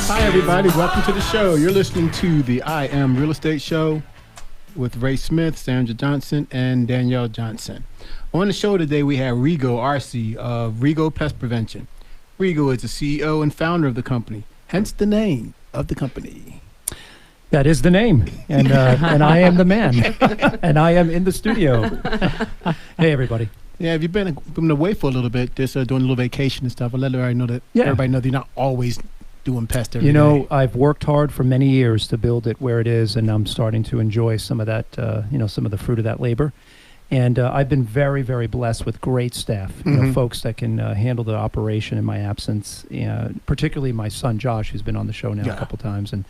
Hi, everybody. Welcome to the show. You're listening to the I Am Real Estate Show with Ray Smith, Sandra Johnson, and Danielle Johnson. On the show today, we have Rigo RC of Rigo Pest Prevention. Rigo is the CEO and founder of the company, hence the name of the company. That is the name, and I am the man, and I am in the studio. Hey, everybody. Yeah, if you've been away for a little bit, just doing a little vacation and stuff, I'll let everybody know that everybody knows you're not always doing pest every day. I've worked hard for many years to build it where it is, and I'm starting to enjoy some of that, some of the fruit of that labor. And I've been very, very blessed with great staff, folks that can handle the operation in my absence, particularly my son, Josh, who's been on the show now a couple times. And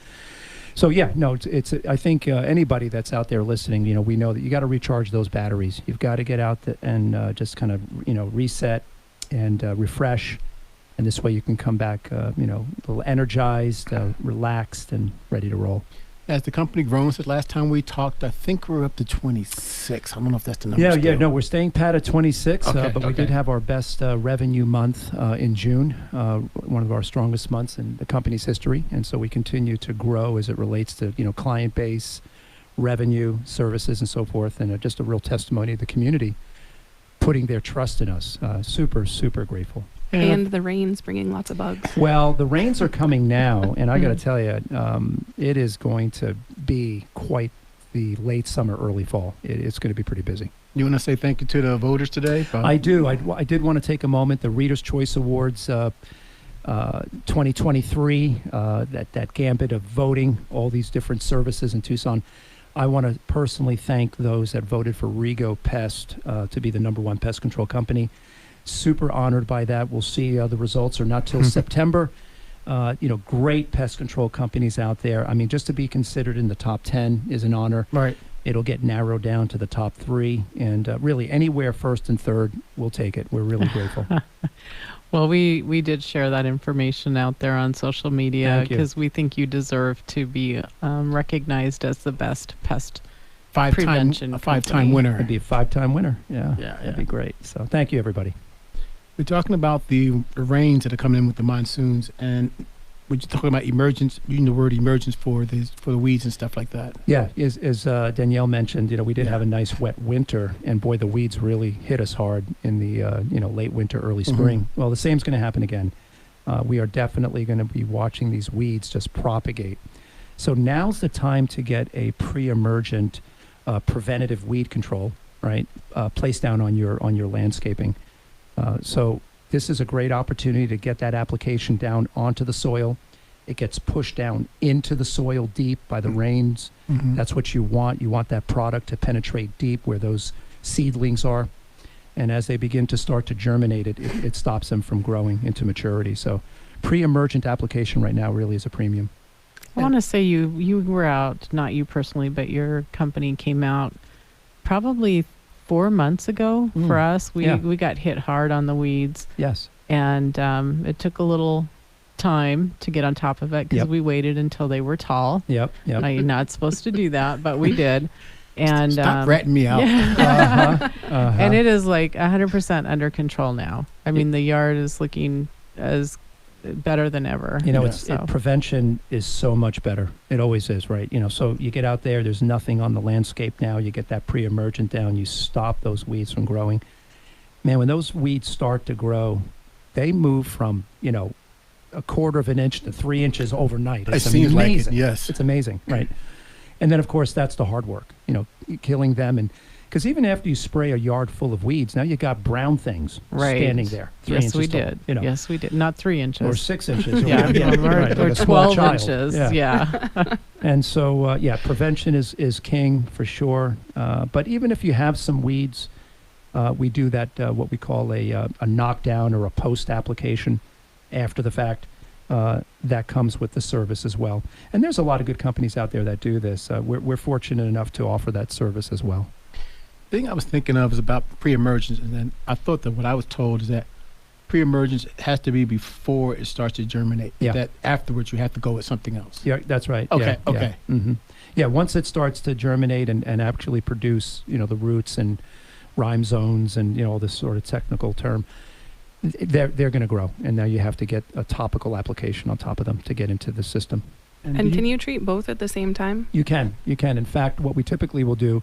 so, it's I think anybody that's out there listening, we know that you got to recharge those batteries. You've got to get out and just kind of, reset and refresh. And this way you can come back, a little energized, relaxed, and ready to roll. Has the company grown since last time we talked? I think we're up to 26. I don't know if that's the number. No, we're staying pat at 26, but we did have our best revenue month in June, one of our strongest months in the company's history. And so we continue to grow as it relates to, client base, revenue, services, and so forth. And just a real testimony of the community putting their trust in us. Super, super grateful. And the rain's bringing lots of bugs. Well, the rains are coming now, and I got to tell you, it is going to be quite the late summer, early fall. It's going to be pretty busy. You want to say thank you to the voters today? I do. I did want to take a moment. The Reader's Choice Awards 2023, that gambit of voting, all these different services in Tucson. I want to personally thank those that voted for Rigo Pest to be the #1 pest control company. Super honored by that. We'll see the results are not till September. Great pest control companies out there. I mean, just to be considered in the top 10 is an honor. Right. It'll get narrowed down to the top 3. And really, anywhere first and third, we'll take it. We're really grateful. Well, we did share that information out there on social media because we think you deserve to be recognized as the best pest prevention a five-time winner. It'd be a 5-time winner. Yeah, that'd be great. So thank you, everybody. We're talking about the rains that are coming in with the monsoons, and we're just talking about emergence, using the word emergence for the weeds and stuff like that. Yeah, as Danielle mentioned, we did have a nice wet winter, and boy, the weeds really hit us hard in the late winter, early spring. Well, the same's going to happen again. We are definitely going to be watching these weeds just propagate. So now's the time to get a pre-emergent preventative weed control, right? Placed down on your landscaping. So this is a great opportunity to get that application down onto the soil. It gets pushed down into the soil deep by the rains. That's what you want. You want that product to penetrate deep where those seedlings are. And as they begin to start to germinate, it stops them from growing into maturity. So pre-emergent application right now really is a premium. I want to say you were out, not you personally, but your company came out probably 4 months ago for us. We got hit hard on the weeds. Yes. And it took a little time to get on top of it because we waited until they were tall. Yep. Now, you're not supposed to do that, but we did. And stop ratting me out. And it is like 100% under control now. I mean, the yard is looking as better than ever. Prevention is so much better. It always is, right? So you get out there, there's nothing on the landscape now. You get that pre-emergent down, you stop those weeds from growing. Man, when those weeds start to grow, they move from, a quarter of an inch to 3 inches overnight. It's amazing. Seems like it, yes. It's amazing, right? And then, of course, that's the hard work, killing them. And because even after you spray a yard full of weeds, now you got brown things standing there. 3 inches we tall, did. Yes, we did. Not 3 inches. Or 6 inches. Or 12 inches. Yeah. And so, prevention is king for sure. But even if you have some weeds, we do that, what we call a knockdown or a post application after the fact. That comes with the service as well. And there's a lot of good companies out there that do this. We're fortunate enough to offer that service as well. The thing I was thinking of is about pre-emergence, and then I thought that what I was told is that pre-emergence has to be before it starts to germinate. Yeah. That afterwards you have to go with something else. Yeah, that's right. Okay. Yeah. Okay. Mm-hmm. Yeah. Once it starts to germinate and actually produce, the roots and rhyme zones and all this sort of technical term, they're going to grow, and now you have to get a topical application on top of them to get into the system. And can you treat both at the same time? You can. In fact, what we typically will do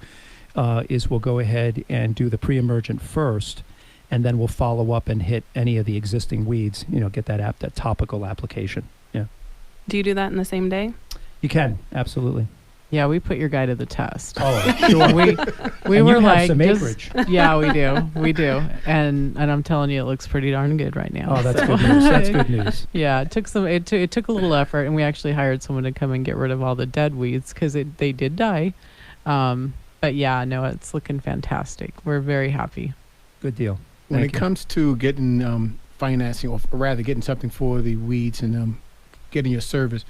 is we'll go ahead and do the pre-emergent first, and then we'll follow up and hit any of the existing weeds, get that topical application. Yeah. Do you do that in the same day? You can, absolutely. Yeah, we put your guy to the test. Oh, sure. we and were you like, have some acreage. Yeah, we do, and I'm telling you, it looks pretty darn good right now. Oh, that's good news. That's good news. Yeah, it took a little effort, and we actually hired someone to come and get rid of all the dead weeds because they did die. But yeah, no, it's looking fantastic. We're very happy. Good deal. When Thank it comes to getting financing, or rather getting something for the weeds and getting your service,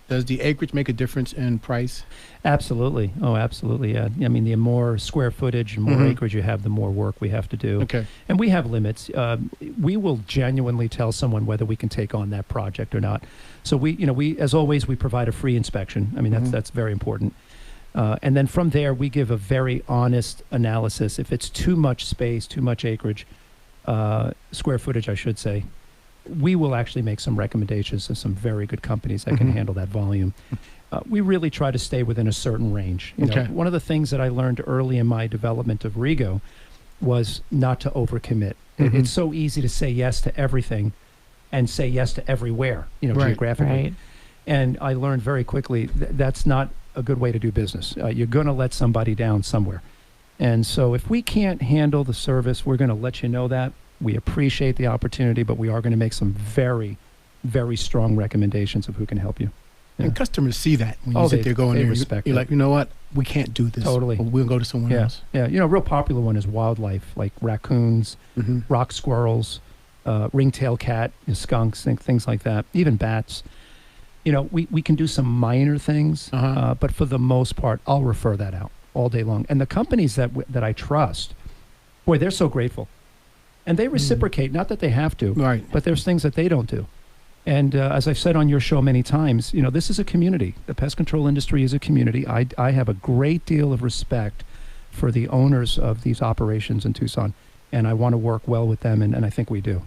does the acreage make a difference in price? Absolutely. Oh, absolutely. Yeah. I mean, the more square footage and more acreage you have, the more work we have to do. Okay. And we have limits. We will genuinely tell someone whether we can take on that project or not. So we, as always, we provide a free inspection. I mean, that's very important. And then from there, we give a very honest analysis. If it's too much space, too much acreage, square footage, I should say, we will actually make some recommendations to some very good companies that can handle that volume. We really try to stay within a certain range. You know, one of the things that I learned early in my development of Rego was not to overcommit. It's so easy to say yes to everything and say yes to everywhere, geographically. Right. And I learned very quickly that's not a good way to do business. You're going to let somebody down somewhere. And so if we can't handle the service, we're going to let you know that. We appreciate the opportunity, but we are going to make some very, very strong recommendations of who can help you. Yeah. And customers see that when you sit there going there. You're like, you know what? We can't do this. Totally. We'll go to someone else. Yeah. A real popular one is wildlife, like raccoons, rock squirrels, ringtail cat, skunks, things like that, even bats. We can do some minor things, but for the most part, I'll refer that out all day long. And the companies that I trust, boy, they're so grateful. And they reciprocate, not that they have to, right? But there's things that they don't do. And as I've said on your show many times, this is a community. The pest control industry is a community. I have a great deal of respect for the owners of these operations in Tucson, and I want to work well with them, and I think we do.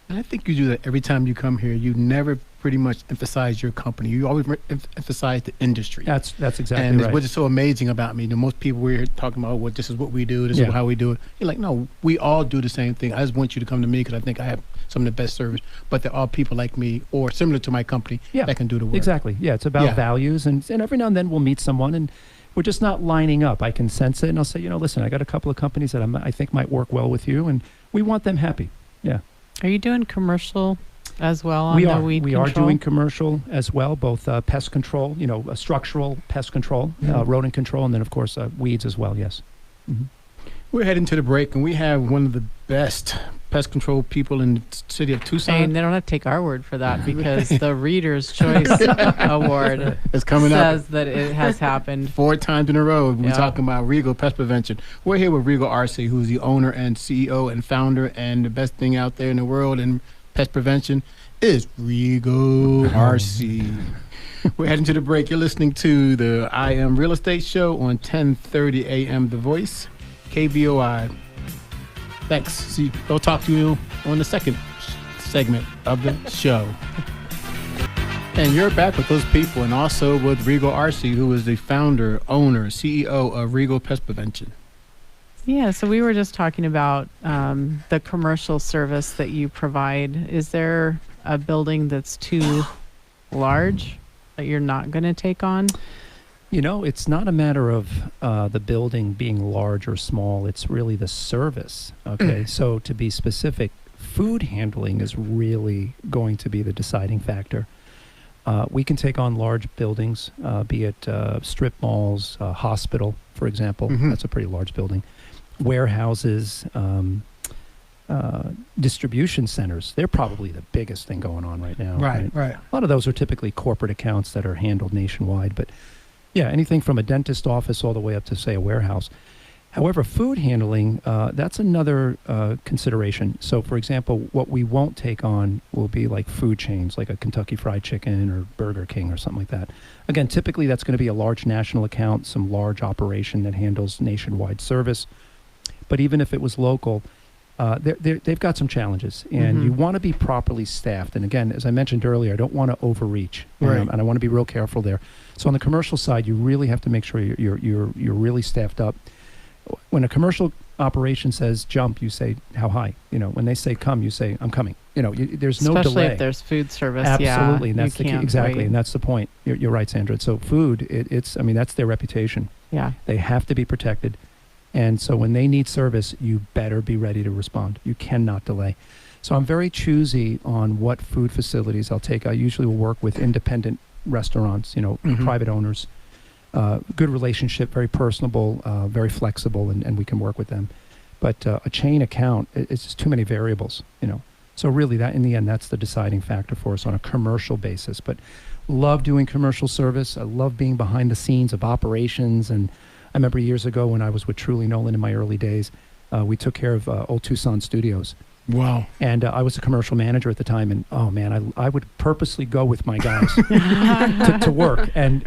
And I think you do that every time you come here. You never pretty much emphasize your company. You always emphasize the industry. That's exactly and right. What is so amazing about me, most people we're here talking about, well, this is what we do, this is how we do it. You're like, no, we all do the same thing. I just want you to come to me because I think I have some of the best service. But there are people like me or similar to my company that can do the work. Exactly. Yeah, it's about values. And every now and then we'll meet someone and we're just not lining up. I can sense it and I'll say, listen, I got a couple of companies that I think might work well with you and we want them happy. Yeah. Are you doing commercial as well on the weed control? We are doing commercial as well, both pest control, structural pest control, rodent control, and then, of course, weeds as well, yes. We're heading to the break, and we have one of the best pest control people in the city of Tucson. And they don't have to take our word for that because the Reader's Choice Award is coming up. Says that it has happened 4 times in a row. We're talking about Rego Pest Prevention. We're here with Rego RC, who's the owner and CEO and founder, and the best thing out there in the world in pest prevention is Rego RC. We're heading to the break. You're listening to the I Am Real Estate Show on 10:30 a.m. The Voice, KVOI. Thanks. See, we'll talk to you on the second segment of the show. And you're back with those people and also with Rego RC, who is the founder, owner, CEO of Rego Pest Prevention. Yeah, so we were just talking about the commercial service that you provide. Is there a building that's too large that you're not going to take on? It's not a matter of the building being large or small. It's really the service. Okay, so to be specific, food handling is really going to be the deciding factor. We can take on large buildings, be it strip malls, hospital, for example. That's a pretty large building. Warehouses, distribution centers. They're probably the biggest thing going on right now. Right. A lot of those are typically corporate accounts that are handled nationwide. But yeah, anything from a dentist office all the way up to, say, a warehouse. However, food handling, that's another consideration. So, for example, what we won't take on will be like food chains, like a Kentucky Fried Chicken or Burger King or something like that. Again, typically that's going to be a large national account, some large operation that handles nationwide service. But even if it was local, they've got some challenges, and you want to be properly staffed. And again, as I mentioned earlier, I don't want to overreach, and I want to be real careful there. So on the commercial side, you really have to make sure you're really staffed up. When a commercial operation says jump, you say how high. When they say come, you say I'm coming. There's no delay. Especially if there's food service. Absolutely, and you that's the key. can't Exactly, wait. and that's the point. You're right, Sandra. So food, that's their reputation. Yeah. They have to be protected. And so when they need service, you better be ready to respond. You cannot delay. So I'm very choosy on what food facilities I'll take. I usually will work with independent restaurants, private owners. Good relationship, very personable, very flexible, and we can work with them. But a chain account, it's just too many variables, So really, that in the end, that's the deciding factor for us on a commercial basis. But love doing commercial service. I love being behind the scenes of operations. And I remember years ago when I was with Truly Nolan in my early days, we took care of Old Tucson Studios. Wow. And I was a commercial manager at the time, and oh man, I would purposely go with my guys to work and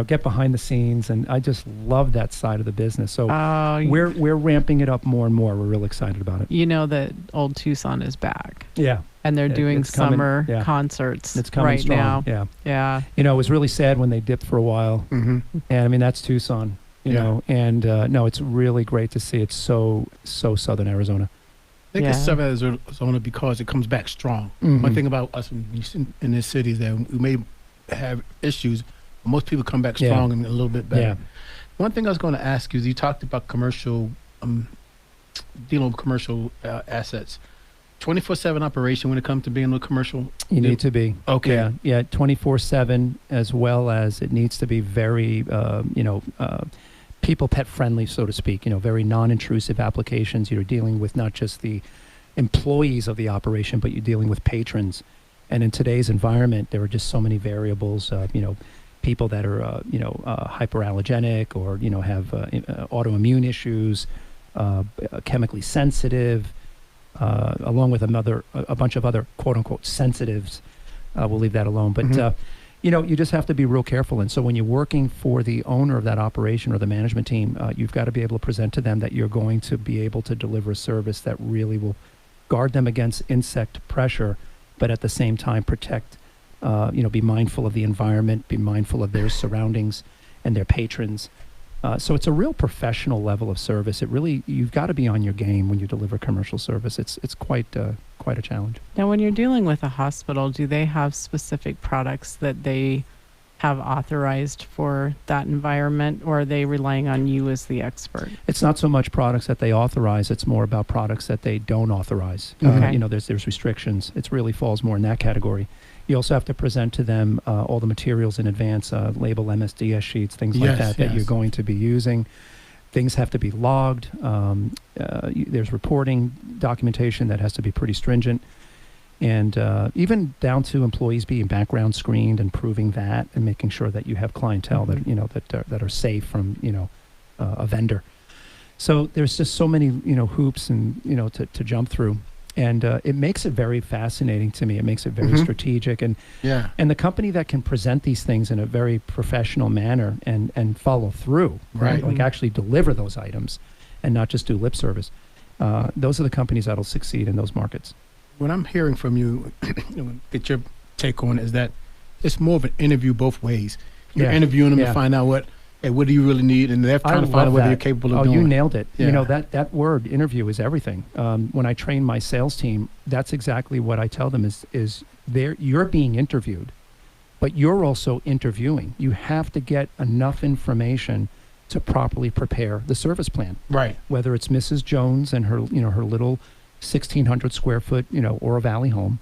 get behind the scenes, and I just love that side of the business. So we're ramping it up more and more. We're real excited about it. You know that Old Tucson is back. Yeah. And they're doing it's coming, summer concerts it's coming right strong. now. Yeah. Yeah. It was really sad when they dipped for a while, and I mean that's Tucson. You know, and no, it's really great to see. It's so southern Arizona. I think it's Southern Arizona because it comes back strong. One thing about us in this city is that we may have issues, but most people come back strong and a little bit better. Yeah. One thing I was going to ask you is you talked about commercial, dealing with commercial assets. 24/7 operation when it comes to being a commercial? You need to be. Okay. Yeah, 24/7, as well as it needs to be very, people pet friendly, so to speak, very non-intrusive applications. You're dealing with not just the employees of the operation, but you're dealing with patrons. And in today's environment, there are just so many variables, people that are, hyperallergenic or, have autoimmune issues, chemically sensitive, along with a bunch of other quote unquote sensitives. We'll leave that alone. But, you just have to be real careful. And so when you're working for the owner of that operation or the management team, you've got to be able to present to them that you're going to be able to deliver a service that really will guard them against insect pressure, but at the same time protect, be mindful of the environment, be mindful of their surroundings and their patrons. So it's a real professional level of service. You've got to be on your game when you deliver commercial service. It's quite a challenge. Now, when you're dealing with a hospital, do they have specific products that they have authorized for that environment, or are they relying on you as the expert? It's not so much products that they authorize. It's more about products that they don't authorize. Okay. There's restrictions. It really falls more in that category. You also have to present to them all the materials in advance, label MSDS sheets, things like that you're going to be using. Things have to be logged. There's reporting documentation that has to be pretty stringent. And even down to employees being background screened and proving that and making sure that you have clientele that are safe from, a vendor. So there's just so many, hoops and, to jump through. And it makes it very fascinating to me. It makes it very strategic. And the company that can present these things in a very professional manner and follow through, right? Like actually deliver those items and not just do lip service. Those are the companies that'll succeed in those markets. What I'm hearing from you, get your take on it, is that it's more of an interview both ways. You're interviewing them to find out what do you really need, and they're trying to find out whether you're capable of doing it. Oh, you nailed it. Yeah. That word, interview, is everything. When I train my sales team, that's exactly what I tell them is you're being interviewed, but you're also interviewing. You have to get enough information to properly prepare the service plan. Right. Whether it's Mrs. Jones and her little 1,600 square foot, Oro Valley home,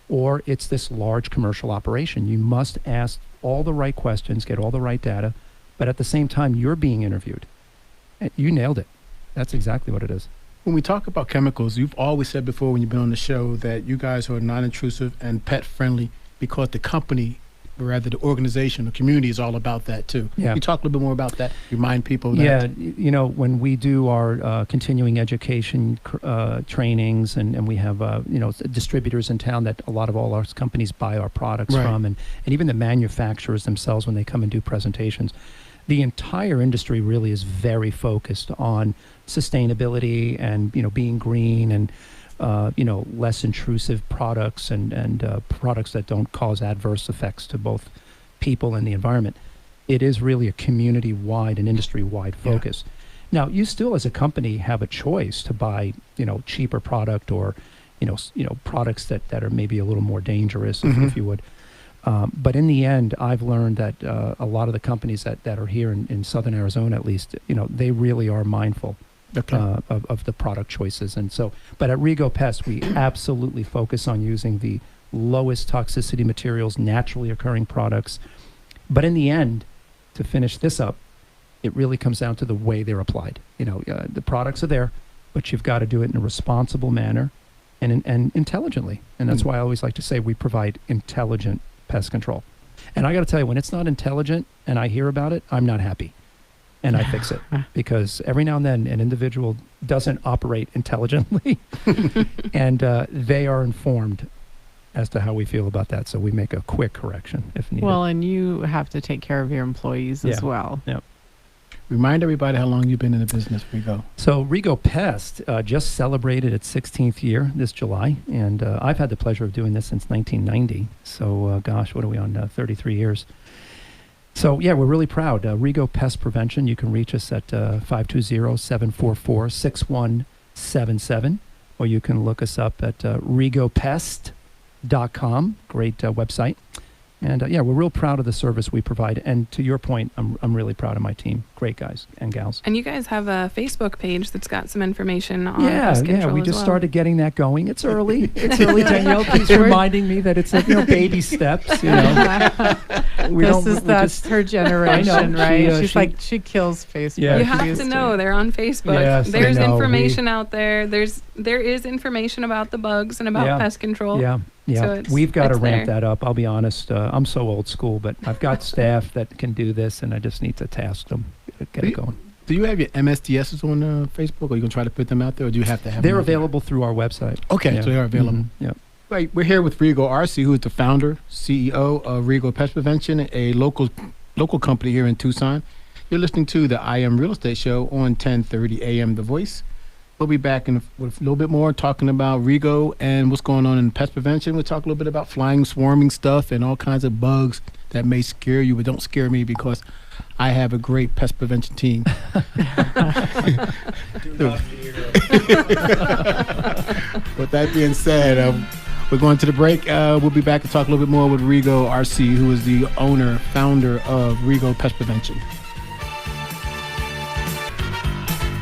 or it's this large commercial operation. You must ask all the right questions, get all the right data, but at the same time, you're being interviewed. You nailed it. That's exactly what it is. When we talk about chemicals, you've always said before when you've been on the show that you guys are non-intrusive and pet-friendly because the company, or rather the organization, the community is all about that too. Yeah. You talk a little bit more about that, remind people that. Yeah, when we do our continuing education trainings and we have, distributors in town that a lot of all our companies buy our products from, and even the manufacturers themselves when they come and do presentations, the entire industry really is very focused on sustainability and, being green and, less intrusive products and products that don't cause adverse effects to both people and the environment. It is really a community-wide and industry-wide focus. Now, you still as a company have a choice to buy, cheaper product or, products that are maybe a little more dangerous, if you would. But in the end, I've learned that a lot of the companies that are here in Southern Arizona, at least, they really are mindful of the product choices. And so, but at Rego Pest, we absolutely focus on using the lowest toxicity materials, naturally occurring products. But in the end, to finish this up, it really comes down to the way they're applied. The products are there, but you've got to do it in a responsible manner and intelligently. And that's why I always like to say we provide intelligent pest control. And I got to tell you, when it's not intelligent and I hear about it, I'm not happy. And I fix it, because every now and then an individual doesn't operate intelligently and they are informed as to how we feel about that. So we make a quick correction if needed. Well, and you have to take care of your employees as well. Yep. Remind everybody how long you've been in the business, Rego. So Rego Pest just celebrated its 16th year this July, and I've had the pleasure of doing this since 1990. So, gosh, what are we on? 33 years. So, yeah, we're really proud. Rego Pest Prevention, you can reach us at 520-744-6177, or you can look us up at regopest.com. Great website. And we're real proud of the service we provide. And to your point, I'm really proud of my team. Great guys and gals. And you guys have a Facebook page that's got some information on Yeah, pest control we as just well. started getting that going. It's early. It's early. Danielle keeps reminding me that it's like, baby steps, That's her generation, right? She kills Facebook. Yeah, You she have used to to. know they're on Facebook. Yes, I There's know. information out there. There is information about the bugs and about pest control. Yeah. So We've got to it's ramp there. that up. I'll be honest. I'm so old school, but I've got staff that can do this, and I just need to task them, get it going. Do you have your MSDSs on Facebook, or are you going to try to put them out there, or do you have to have They're them? available through our website. Okay, so they're available. Yeah. Right, we're here with Rego RC, who is the founder, CEO of Rego Pest Prevention, a local company here in Tucson. You're listening to the I Am Real Estate Show on 1030 AM The Voice. We'll be back with a little bit more talking about Rego and what's going on in pest prevention. We'll talk a little bit about flying, swarming stuff and all kinds of bugs that may scare you, but don't scare me because I have a great pest prevention team. Do not fear. With that being said, we're going to the break. We'll be back to talk a little bit more with Rego RC, who is the founder of Rego Pest Prevention.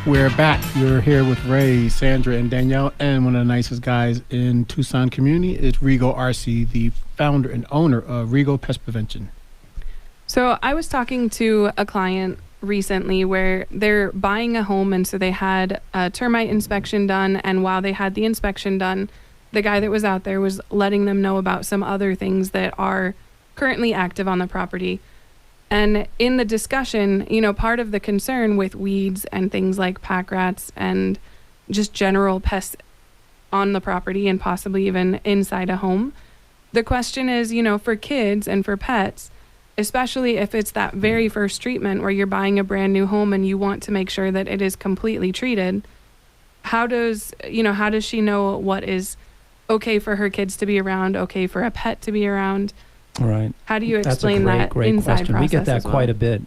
We're back. You're here with Ray, Sandra, and Danielle, and one of the nicest guys in Tucson community is Rego RC, the founder and owner of Rego Pest Prevention. So I was talking to a client recently where they're buying a home, and so they had a termite inspection done, and while they had the inspection done, the guy that was out there was letting them know about some other things that are currently active on the property. And in the discussion, part of the concern with weeds and things like pack rats and just general pests on the property and possibly even inside a home, the question is, for kids and for pets, especially if it's that very first treatment where you're buying a brand new home and you want to make sure that it is completely treated, how does she know what is okay for her kids to be around, okay for a pet to be around? Right. How do you explain That's a great inside question. process We get that as well? quite a bit,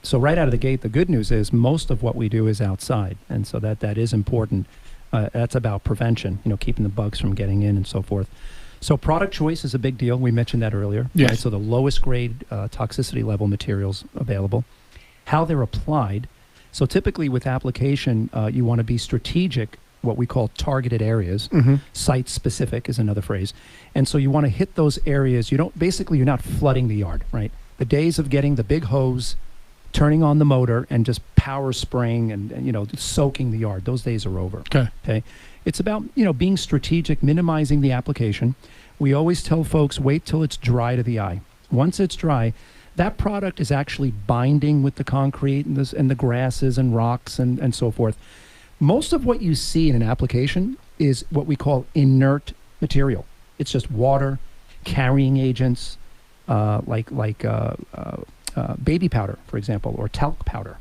So right out of the gate, the good news is most of what we do is outside, and so that is important. That's about prevention, keeping the bugs from getting in and so forth. So product choice is a big deal. We mentioned that earlier. Yes. Right? So the lowest grade toxicity level materials available. How they're applied. So typically with application, you want to be strategic, what we call targeted areas. Site specific is another phrase. And so you want to hit those areas. You're not flooding the yard, right? The days of getting the big hose, turning on the motor and just power spraying and soaking the yard, those days are over. Okay. It's about, being strategic, minimizing the application. We always tell folks, wait till it's dry to the eye. Once it's dry, that product is actually binding with the concrete and the grasses and rocks and so forth. Most of what you see in an application is what we call inert material. It's just water, carrying agents, like baby powder, for example, or talc powder.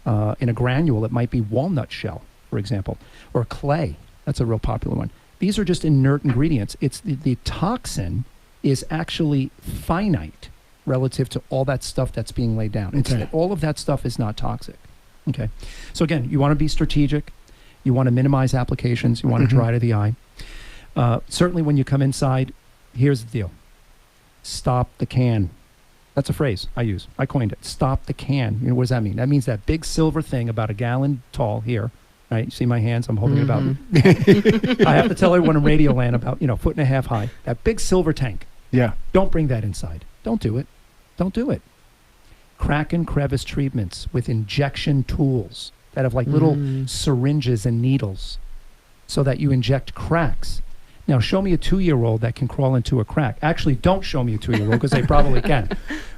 In a granule, it might be walnut shell, for example, or clay. That's a real popular one. These are just inert ingredients. It's the toxin is actually finite relative to all that stuff that's being laid down. Okay. All of that stuff is not toxic. Okay. So again, you want to be strategic. You want to minimize applications. You want to dry to the eye. Certainly when you come inside, here's the deal. Stop the can. That's a phrase I use. I coined it. Stop the can. What does that mean? That means that big silver thing about a gallon tall here. Right? You see my hands? I'm holding it about. I have to tell everyone in Radio Land about, 1.5 feet high. That big silver tank. Yeah. Don't bring that inside. Don't do it. Don't do it. Crack and crevice treatments with injection tools that have like little syringes and needles so that you inject cracks. Now, show me a 2-year-old that can crawl into a crack. Actually, don't show me a 2-year-old because they probably can.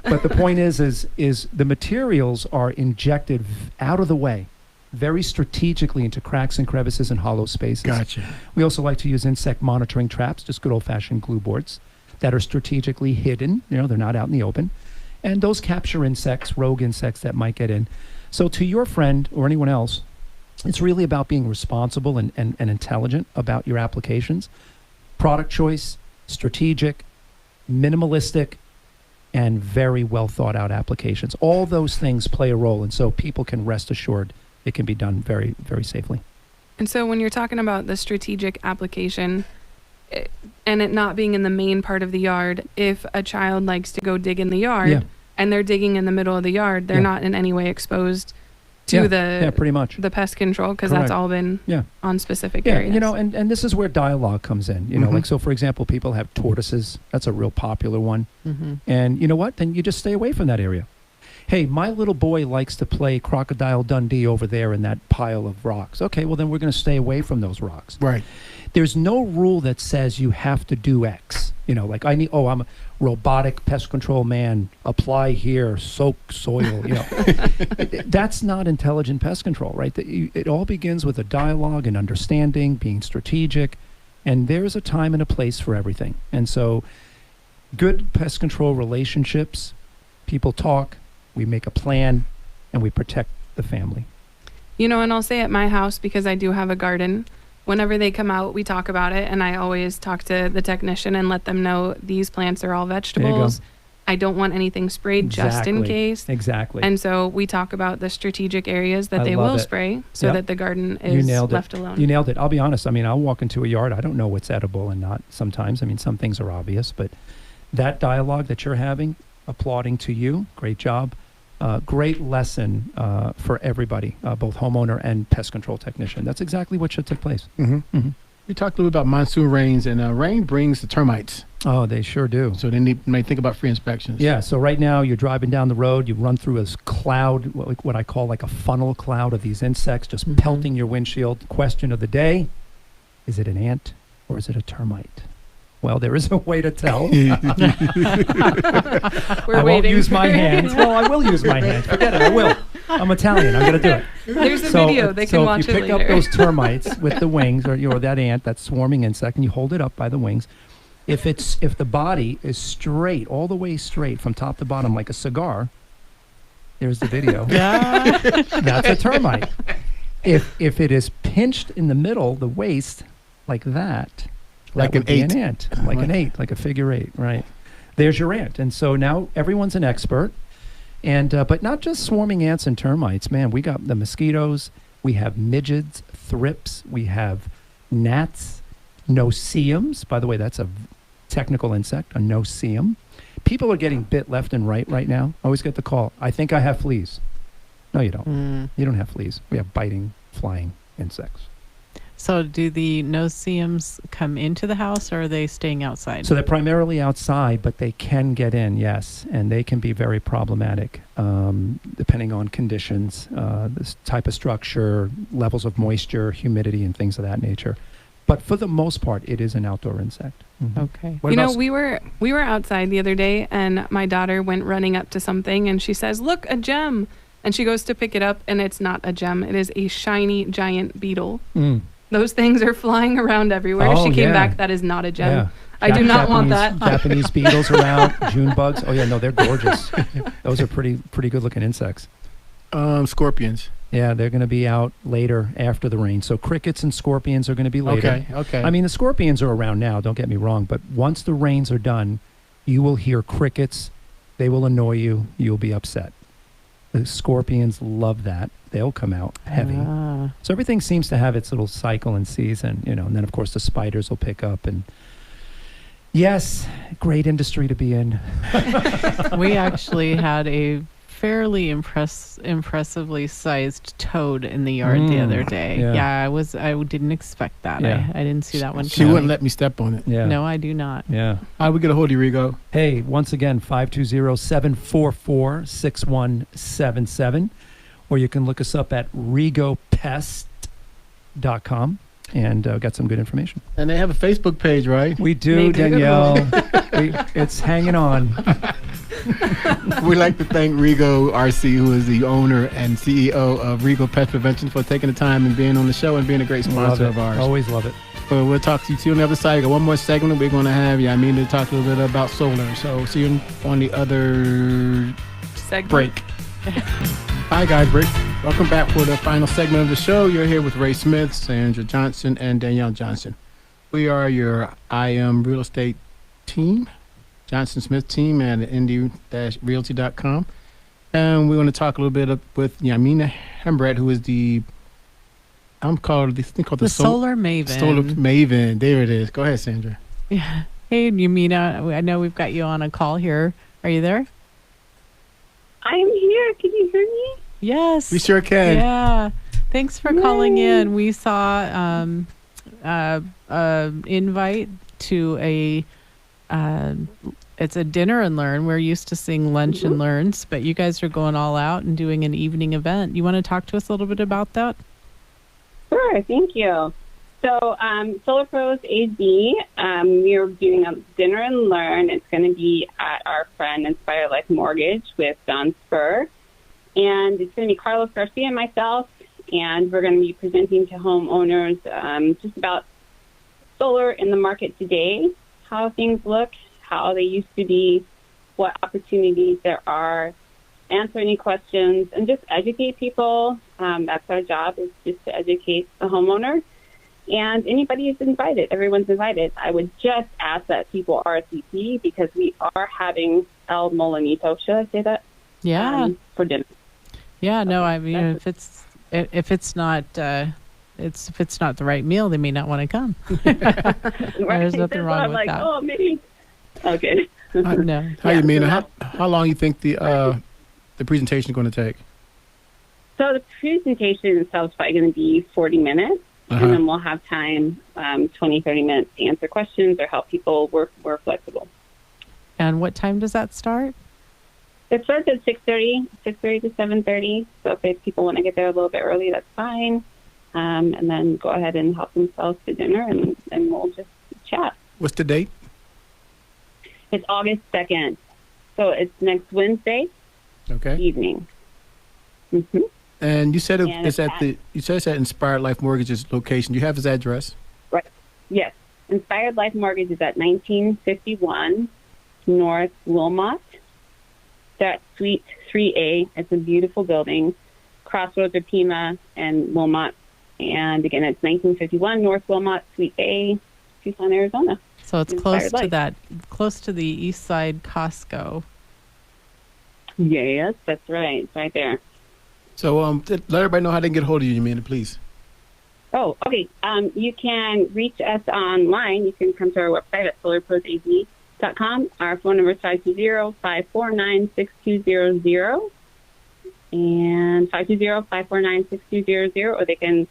But the point is the materials are injected out of the way, very strategically into cracks and crevices and hollow spaces. Gotcha. We also like to use insect monitoring traps, just good old-fashioned glue boards that are strategically hidden. They're not out in the open. And those capture insects, rogue insects that might get in. So to your friend or anyone else, it's really about being responsible and intelligent about your applications. Product choice, strategic, minimalistic, and very well thought out applications. All those things play a role, and so people can rest assured it can be done very, very safely. And so when you're talking about the strategic application and it not being in the main part of the yard, if a child likes to go dig in the yard and they're digging in the middle of the yard, they're not in any way exposed to pretty much the pest control because that's all been on specific areas. And this is where dialogue comes in. Like, so for example, people have tortoises. That's a real popular one. And you know what? Then you just stay away from that area. Hey, my little boy likes to play Crocodile Dundee over there in that pile of rocks. Okay, well then we're going to stay away from those rocks. Right. There's no rule that says you have to do X. Like I'm a robotic pest control man. Apply here, soak soil. That's not intelligent pest control, right? It all begins with a dialogue and understanding, being strategic, and there's a time and a place for everything. And so, good pest control relationships, people talk, we make a plan, and we protect the family. And I'll say at my house, because I do have a garden, whenever they come out, we talk about it, and I always talk to the technician and let them know these plants are all vegetables. I don't want anything sprayed just in case. Exactly. And so we talk about the strategic areas that they will spray so that the garden is left alone. You nailed it. I'll be honest. I'll walk into a yard. I don't know what's edible and not sometimes. Some things are obvious, but that dialogue that you're having, applauding to you, great job. Great lesson for everybody, both homeowner and pest control technician. That's exactly what should take place. We talked a little bit about monsoon rains, and rain brings the termites. Oh, they sure do. So they may think about free inspections. Yeah, so right now you're driving down the road, you run through a cloud, what I call like a funnel cloud of these insects just pelting your windshield. Question of the day, is it an ant or is it a termite? Well, there is a way to tell. I won't use my hands. Well, I will use my hands. Forget it. I will. I'm Italian. I'm going to do it. There's a video. They can watch it later. So if you pick up those termites with the wings, or that ant, that swarming insect, and you hold it up by the wings, if the body is straight, all the way straight from top to bottom like a cigar, there's the video. That's a termite. If it is pinched in the middle, the waist, like that. Like an eight. An ant, like an eight, like a figure eight, right? There's your ant. And so now everyone's an expert. And but not just swarming ants and termites. Man, we got the mosquitoes. We have midgets, thrips. We have gnats, no-see-ums. By the way, that's a technical insect, a no-see-um. People are getting bit left and right now. I always get the call, I think I have fleas. No, you don't. You don't have fleas. We have biting, flying insects. So do the no-see-ums come into the house, or are they staying outside? So they're primarily outside, but they can get in, yes. And they can be very problematic, depending on conditions, this type of structure, levels of moisture, humidity, and things of that nature. But for the most part, it is an outdoor insect. Okay. We were outside the other day, and my daughter went running up to something, and she says, "Look, a gem." And she goes to pick it up, and it's not a gem. It is a shiny giant beetle. Those things are flying around everywhere. She came back, that is not a gem. I do not want that. Japanese beetles around, June bugs. Oh yeah, no, they're gorgeous. Those are pretty good looking insects. Scorpions. Yeah, they're going to be out later after the rain. So crickets and scorpions are going to be later. Okay. I mean, the scorpions are around now, don't get me wrong, but once the rains are done, you will hear crickets. They will annoy you. You'll be upset. The scorpions love that. They'll come out heavy. So everything seems to have its little cycle and season, and then of course the spiders will pick up. And yes, great industry to be in. We actually had a fairly impressively sized toad in the yard the other day. Yeah. I didn't expect that. Yeah. I didn't see that one She coming. wouldn't let me step on it. Yeah. No, I do not. Yeah. How do we get a hold of you, Rigo? Hey, once again, 520-744-6177. Or you can look us up at rigopest.com and got some good information. And they have a Facebook page, right? We do, They do. Danielle. It's hanging on. We'd like to thank Rigo RC, who is the owner and CEO of Rigo Pest Prevention, for taking the time and being on the show and being a great sponsor of ours. Always love it. But we'll talk to you on the other side. Got one more segment. We're going to have Yamina to talk a little bit about solar. So see you on the other Segment. break. Hi, guys. Welcome back for the final segment of the show. You're here with Ray Smith, Sandra Johnson, and Danielle Johnson. We are your I Am Real Estate team, Johnson Smith team at indie-realty.com. And we're going to talk a little bit with Yamina Hembret, who is the The Solar Maven. Solar Maven. There it is. Go ahead, Sandra. Yeah. Hey, Yamina. I know we've got you on a call here. Are you there? I'm here. Can you hear me? Yes. We sure can. Yeah. Thanks for calling in. We saw invite to it's a dinner and learn. We're used to seeing lunch and learns, but you guys are going all out and doing an evening event. You want to talk to us a little bit about that? Sure. Thank you. So, Solar Pros AZ, we're doing a dinner and learn. It's going to be at our friend Inspire Life Mortgage with Don Spur. And it's going to be Carlos Garcia and myself. And we're going to be presenting to homeowners just about solar in the market today, how things look, how they used to be, what opportunities there are, answer any questions, and just educate people. That's our job, is just to educate the homeowner. And anybody is invited. Everyone's invited. I would just ask that people RSVP because we are having El Molinito. Should I say that? Yeah. For dinner. Yeah. No, I mean, if it's not the right meal, they may not want to come. There's nothing wrong with that. Oh, maybe. Okay. No. Hi, Yamina. How long you think the presentation is going to take? So the presentation itself is probably going to be 40 minutes. Uh-huh. And then we'll have time, 20, 30 minutes to answer questions or help people. We're flexible. And what time does that start? It starts at 6:30 to 7:30. So if people want to get there a little bit early, that's fine. And then go ahead and help themselves to dinner, and we'll just chat. What's the date? It's August 2nd. So it's next Wednesday evening. Mm-hmm. And you said it's at Inspired Life Mortgage's location. Do you have his address? Right. Yes. Inspired Life Mortgage is at 1951 North Wilmot. That's Suite 3A. It's a beautiful building. Crossroads of Pima and Wilmot. And again, it's 1951 North Wilmot, Suite A, Tucson, Arizona. So it's close to the East Side Costco. Yes, that's right. It's right there. So let everybody know how they can get a hold of you, Yamina, please. Oh, okay. You can reach us online. You can come to our website at solarpros.com. Our phone number is 520-549-6200 and 520-549-6200, or they can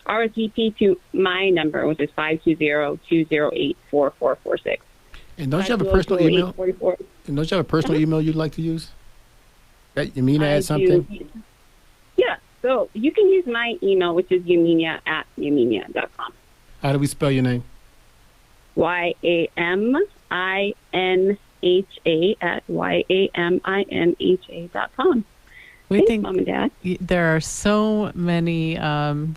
RSVP to my number, which is 520-208-4446. And don't you have a personal email? And don't you have a personal email you'd like to use? That Yamina add something? Yeah. So you can use my email, which is yamina@yamina.com. How do we spell your name? YAMINHA@YAMINHA.com. We Thanks, think Mom and Dad. there are so many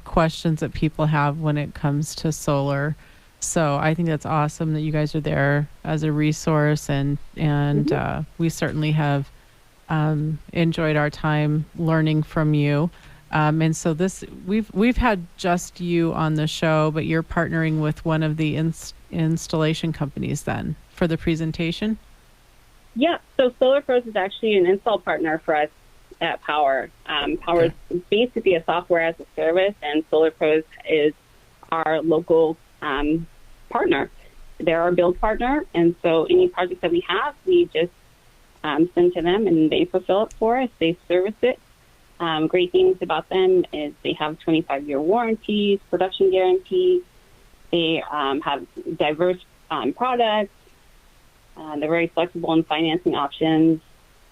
questions that people have when it comes to solar. So I think that's awesome that you guys are there as a resource, and we certainly have enjoyed our time learning from you. And so we've had just you on the show, but you're partnering with one of the installation companies then for the presentation. Yeah, so Solar Pros is actually an install partner for us at Power. Power is basically a software as a service, and Solar Pros is our local partner. They're our build partner, and so any projects that we have, we just send to them, and they fulfill it for us. They service it. Great things about them is they have 25-year warranties, production guarantees. They have diverse products. They're very flexible in financing options.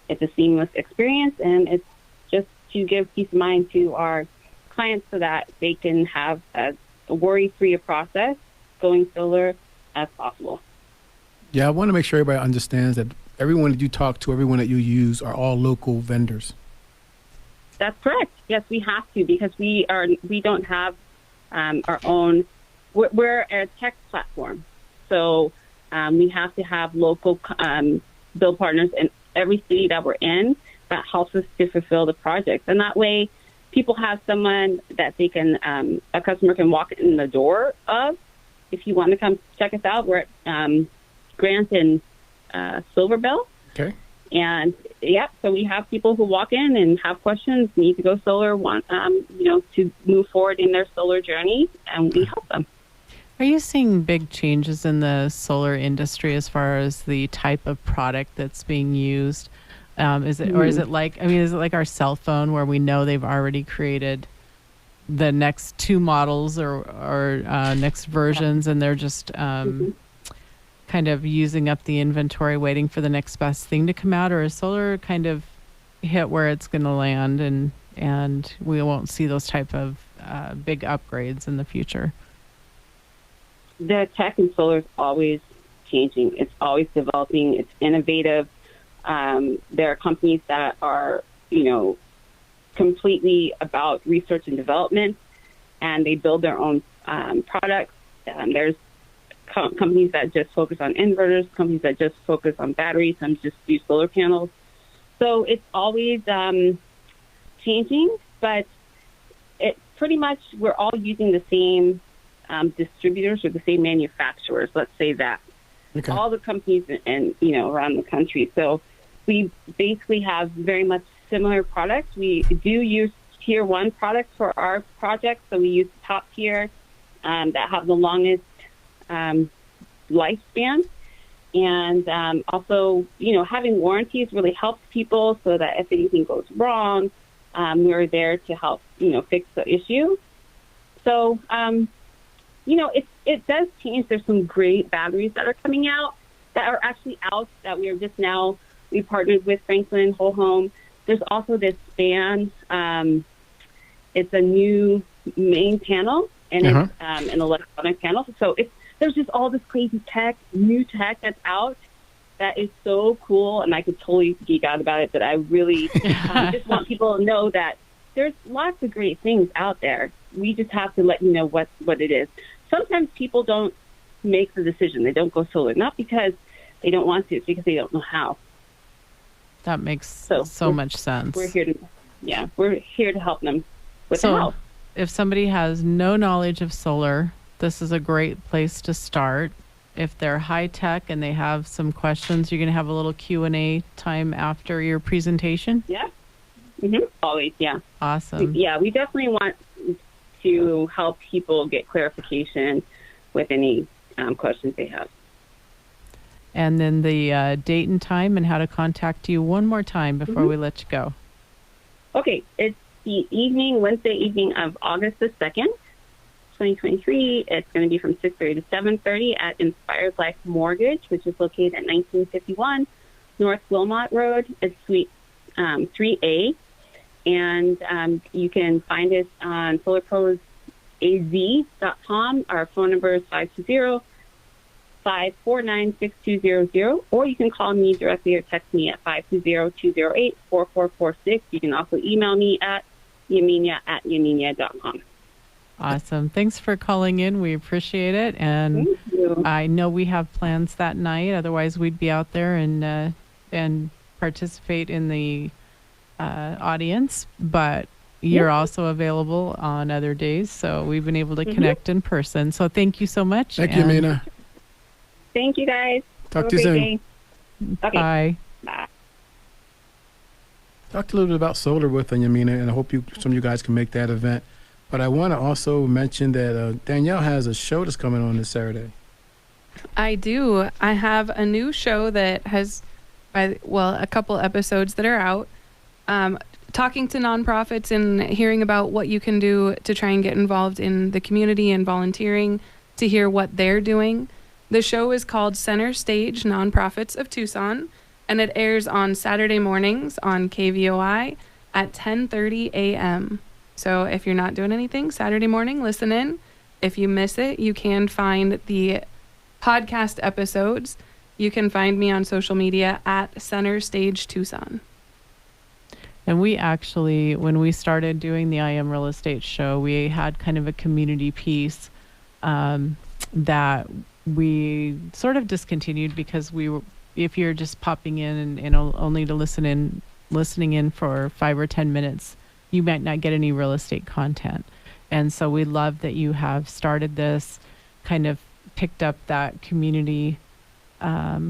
It's a seamless experience, and it's just to give peace of mind to our clients so that they can have a worry-free process going solar as possible. Yeah, I want to make sure everybody understands that everyone that you talk to, everyone that you use are all local vendors. That's correct. Yes, we have to, because we don't have our own. We're a tech platform, so we have to have local build partners in every city that we're in. That helps us to fulfill the projects, and that way, people have someone that they can a customer can walk in the door of. If you want to come check us out, we're at Grant and Silverbell. Okay. And so we have people who walk in and have questions, need to go solar, want to move forward in their solar journey, and we help them. Are you seeing big changes in the solar industry as far as the type of product that's being used? Is it like our cell phone, where we know they've already created the next two models or next versions, and they're just kind of using up the inventory, waiting for the next best thing to come out? Or is solar kind of hit where it's going to land, and we won't see those type of big upgrades in the future? The tech in solar is always changing. It's always developing. It's innovative. There are companies that are, completely about research and development, and they build their own products. There's companies that just focus on inverters, companies that just focus on batteries, some just do solar panels. So it's always changing, but it pretty much, we're all using the same distributors or the same manufacturers, let's say that. Okay. All the companies around the country. So we basically have very much similar products. We do use tier 1 products for our projects, so we use top tier that have the longest lifespan, and also having warranties really helps people, so that if anything goes wrong, we're there to help fix the issue. So it does change. There's some great batteries that are coming out that are actually out that we partnered with Franklin Whole Home. There's also this fan. It's a new main panel, and it's an electronic panel. So there's just all this crazy new tech that's out that is so cool, and I could totally geek out about it, but I really just want people to know that there's lots of great things out there. We just have to let you know what it is. Sometimes people don't make the decision. They don't go solar, not because they don't want to, it's because they don't know how. That makes so much sense. We're here to help them with so help. If somebody has no knowledge of solar, this is a great place to start. If they're high tech and they have some questions, you're going to have a little Q&A time after your presentation? Yeah. Mm-hmm. Always, yeah. Awesome. Yeah, we definitely want to help people get clarification with any questions they have. And then the date and time and how to contact you one more time before we let you go. Okay, it's the Wednesday evening of August the 2nd, 2023. It's going to be from 6:30 to 7:30 at Inspired Life Mortgage, which is located at 1951 North Wilmot Road. It's Suite 3A. And you can find us on solarpros.az.com. Our phone number is 520-549-6200, or you can call me directly or text me at 520-208-4446. You can also email me at yaminia@yaminia.com. Awesome. Thanks for calling in. We appreciate it. And Thank you. I know we have plans that night. Otherwise, we'd be out there and participate in the audience. But you're also available on other days, so we've been able to connect in person. So thank you so much. Thank you, Mina. Thank you, guys. Talk Have to you a soon. great day. Okay. Bye. Bye. Talked a little bit about solar with Yamina, and I hope some of you guys can make that event. But I want to also mention that Danielle has a show that's coming on this Saturday. I do. I have a new show that has, a couple episodes that are out. Talking to nonprofits and hearing about what you can do to try and get involved in the community and volunteering, to hear what they're doing. The show is called Center Stage Nonprofits of Tucson, and it airs on Saturday mornings on KVOI at 10:30 a.m. So if you're not doing anything Saturday morning, listen in. If you miss it, you can find the podcast episodes. You can find me on social media at Center Stage Tucson. And we actually, when we started doing the I Am Real Estate show, we had kind of a community piece that we sort of discontinued because if you're just popping in and only to listening in for 5 or 10 minutes, you might not get any real estate content. And so we love that you have started this, kind of picked up that community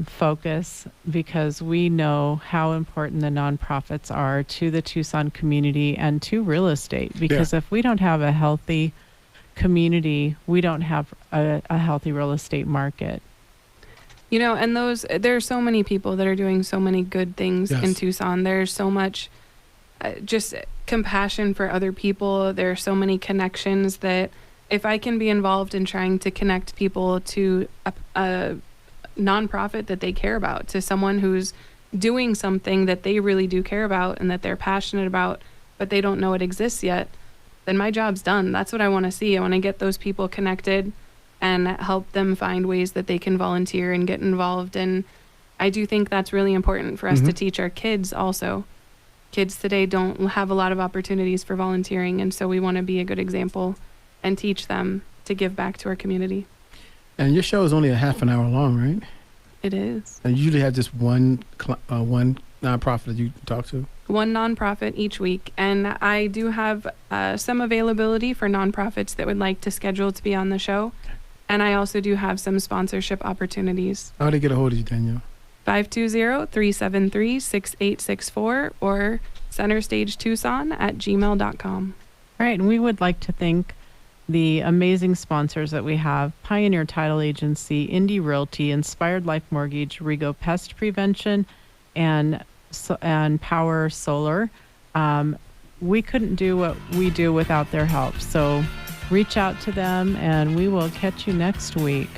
focus, because we know how important the nonprofits are to the Tucson community and to real estate. Because if we don't have a healthy community, we don't have a healthy real estate market. You know, and there are so many people that are doing so many good things in Tucson. There's so much just compassion for other people. There are so many connections that if I can be involved in trying to connect people to a nonprofit that they care about, to someone who's doing something that they really do care about and that they're passionate about, but they don't know it exists yet, then my job's done. That's what I want to see. I want to get those people connected and help them find ways that they can volunteer and get involved. And I do think that's really important for us to teach our kids also. Kids today don't have a lot of opportunities for volunteering, and so we want to be a good example and teach them to give back to our community. And your show is only a half an hour long, right? It is. And you usually have just one nonprofit that you talk to? One nonprofit each week. And I do have some availability for nonprofits that would like to schedule to be on the show. And I also do have some sponsorship opportunities. How do they get a hold of you, Danielle? 520-373-6864 or centerstagetucson@gmail.com. All right, and we would like to thank the amazing sponsors that we have: Pioneer Title Agency, Indy Realty, Inspired Life Mortgage, Rigo Pest Prevention, and Power Solar. We couldn't do what we do without their help. So reach out to them, and we will catch you next week.